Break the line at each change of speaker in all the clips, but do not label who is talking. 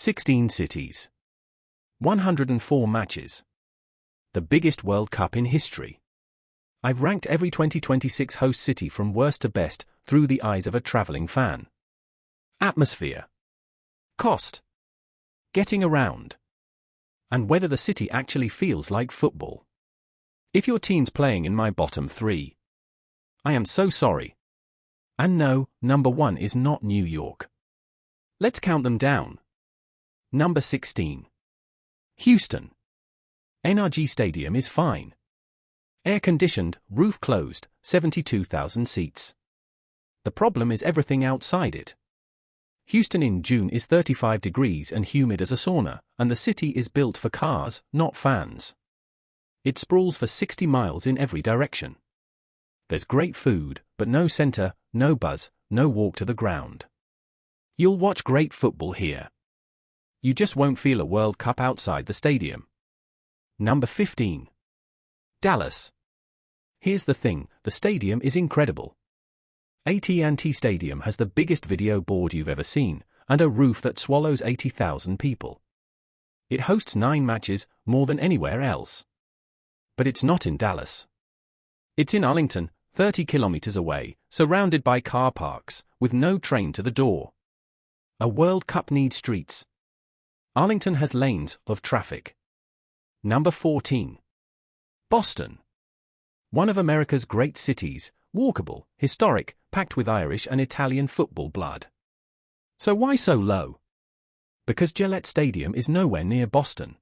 16 cities. 104 matches. The biggest World Cup in history. I've ranked every 2026 host city from worst to best through the eyes of a traveling fan. Atmosphere. Cost. Getting around. And whether the city actually feels like football. If your team's playing in my bottom 3, I am so sorry. And no, number 1 is not New York. Let's count them down. Number 16. Houston. NRG Stadium is fine. Air-conditioned, roof closed, 72,000 seats. The problem is everything outside it. Houston in June is 35 degrees and humid as a sauna, and the city is built for cars, not fans. It sprawls for 60 miles in every direction. There's great food, but no center, no buzz, no walk to the ground. You'll watch great football here. You just won't feel a World Cup outside the stadium. Number 15. Dallas. Here's the thing, the stadium is incredible. AT&T Stadium has the biggest video board you've ever seen, and a roof that swallows 80,000 people. It hosts 9 matches, more than anywhere else. But it's not in Dallas. It's in Arlington, 30 kilometers away, surrounded by car parks, with no train to the door. A World Cup needs streets. Arlington has lanes of traffic. Number 14. Boston. One of America's great cities, walkable, historic, packed with Irish and Italian football blood. So why so low? Because Gillette Stadium is nowhere near Boston.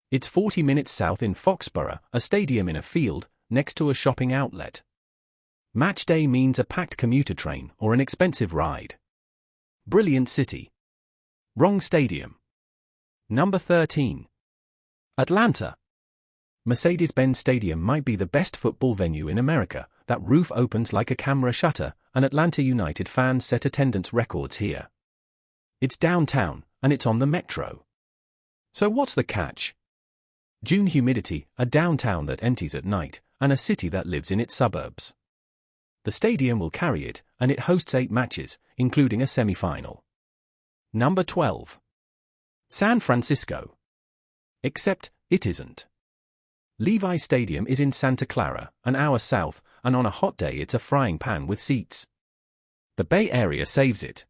It's 40 minutes south in Foxborough, a stadium in a field, next to a shopping outlet. Match day means a packed commuter train or an expensive ride. Brilliant city. Wrong stadium. Number 13. Atlanta. Mercedes-Benz Stadium might be the best football venue in America. That roof opens like a camera shutter, and Atlanta United fans set attendance records here. It's downtown, and it's on the metro. So what's the catch? June humidity, a downtown that empties at night, and a city that lives in its suburbs. The stadium will carry it, and it hosts 8 matches, including a semi-final. Number 12. San Francisco. Except, it isn't. Levi's Stadium is in Santa Clara, an hour south, and on a hot day it's a frying pan with seats. The Bay Area saves it.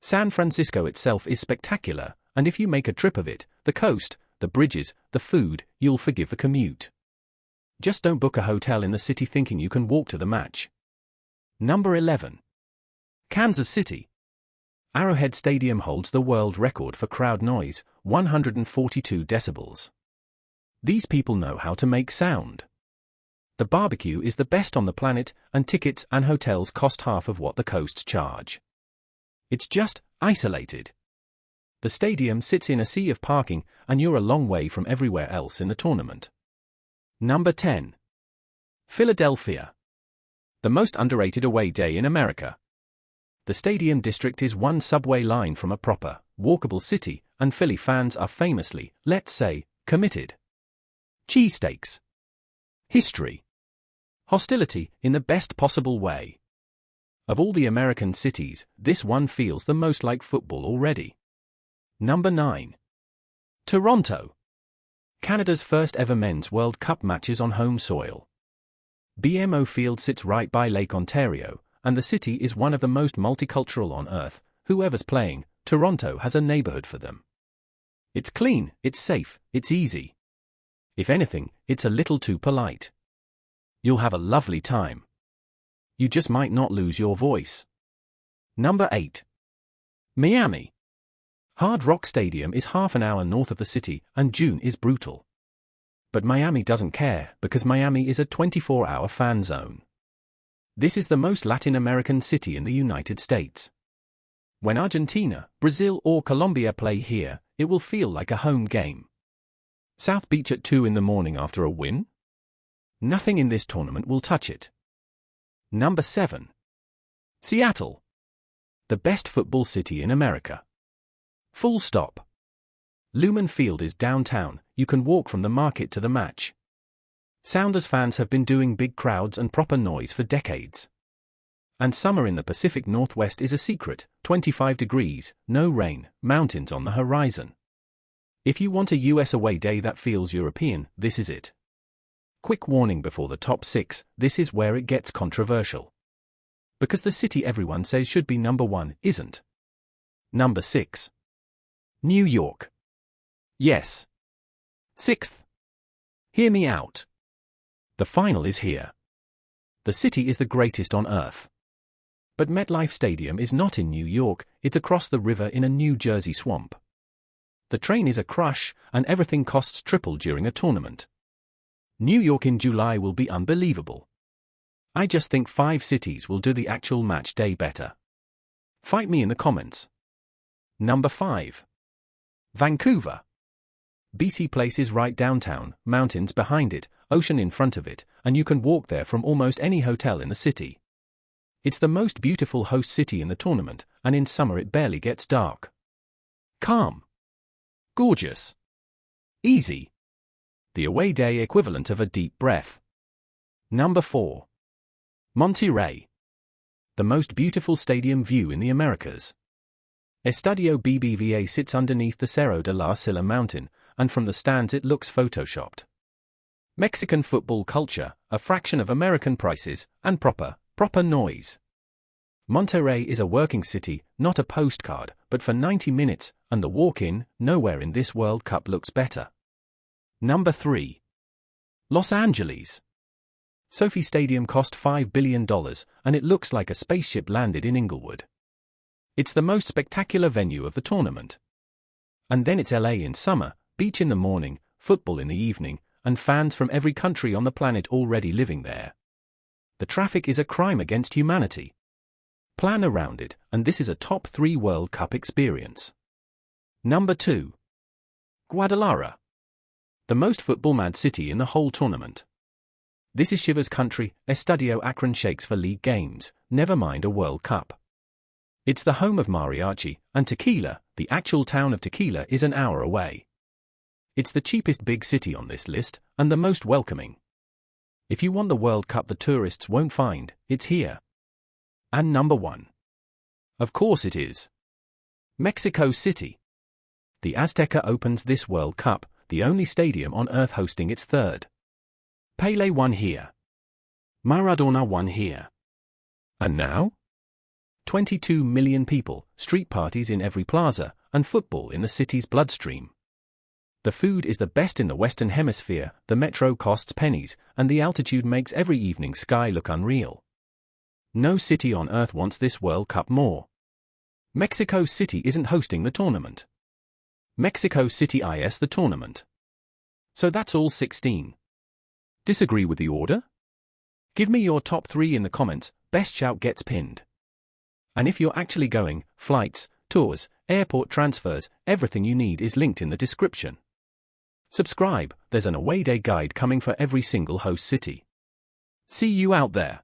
San Francisco itself is spectacular, and if you make a trip of it, the coast, the bridges, the food, you'll forgive the commute. Just don't book a hotel in the city thinking you can walk to the match. Number 11. Kansas City. Arrowhead Stadium holds the world record for crowd noise, 142 decibels. These people know how to make sound. The barbecue is the best on the planet, and tickets and hotels cost half of what the coasts charge. It's just isolated. The stadium sits in a sea of parking, and you're a long way from everywhere else in the tournament. Number 10. Philadelphia. The most underrated away day in America. The Stadium District is one subway line from a proper, walkable city, and Philly fans are famously, let's say, committed. Cheesesteaks. History. Hostility, in the best possible way. Of all the American cities, this one feels the most like football already. Number 9. Toronto. Canada's first ever men's World Cup matches on home soil. BMO Field sits right by Lake Ontario, and the city is one of the most multicultural on earth. Whoever's playing, Toronto has a neighborhood for them. It's clean, it's safe, it's easy. If anything, it's a little too polite. You'll have a lovely time. You just might not lose your voice. Number 8. Miami. Hard Rock Stadium is half an hour north of the city, and June is brutal. But Miami doesn't care, because Miami is a 24-hour fan zone. This is the most Latin American city in the United States. When Argentina, Brazil or Colombia play here, it will feel like a home game. South Beach at 2 in the morning after a win? Nothing in this tournament will touch it. Number 7. Seattle. The best football city in America. Full stop. Lumen Field is downtown, you can walk from the market to the match. Sounders fans have been doing big crowds and proper noise for decades. And summer in the Pacific Northwest is a secret, 25 degrees, no rain, mountains on the horizon. If you want a US away day that feels European, this is it. Quick warning before the top 6, this is where it gets controversial. Because the city everyone says should be number 1 isn't. Number 6. New York. Yes. 6th. Hear me out. The final is here. The city is the greatest on earth. But MetLife Stadium is not in New York, it's across the river in a New Jersey swamp. The train is a crush, and everything costs triple during a tournament. New York in July will be unbelievable. I just think 5 cities will do the actual match day better. Fight me in the comments. Number 5. Vancouver. BC Place is right downtown, mountains behind it, ocean in front of it, and you can walk there from almost any hotel in the city. It's the most beautiful host city in the tournament, and in summer it barely gets dark. Calm. Gorgeous. Easy. The away day equivalent of a deep breath. Number 4. Monterrey. The most beautiful stadium view in the Americas. Estadio BBVA sits underneath the Cerro de la Silla mountain, and from the stands it looks photoshopped. Mexican football culture, a fraction of American prices, and proper noise. Monterrey is a working city, not a postcard, but for 90 minutes, and the walk-in, nowhere in this World Cup looks better. Number 3. Los Angeles. Sophie Stadium cost $5 billion, and it looks like a spaceship landed in Inglewood. It's the most spectacular venue of the tournament. And then it's LA in summer, beach in the morning, football in the evening, and fans from every country on the planet already living there. The traffic is a crime against humanity. Plan around it, and this is a top 3 World Cup experience. Number 2. Guadalajara. The most football-mad city in the whole tournament. This is Shiva's country, Estadio Akron shakes for league games, never mind a World Cup. It's the home of mariachi, and tequila, the actual town of Tequila is an hour away. It's the cheapest big city on this list, and the most welcoming. If you want the World Cup the tourists won't find, it's here. And number 1. Of course it is. Mexico City. The Azteca opens this World Cup, the only stadium on earth hosting its 3rd. Pelé won here. Maradona won here. And now? 22 million people, street parties in every plaza, and football in the city's bloodstream. The food is the best in the Western Hemisphere, the metro costs pennies, and the altitude makes every evening sky look unreal. No city on earth wants this World Cup more. Mexico City isn't hosting the tournament. Mexico City is the tournament. So that's all 16. Disagree with the order? Give me your top 3 in the comments, best shout gets pinned. And if you're actually going, flights, tours, airport transfers, everything you need is linked in the description. Subscribe, there's an away day guide coming for every single host city. See you out there.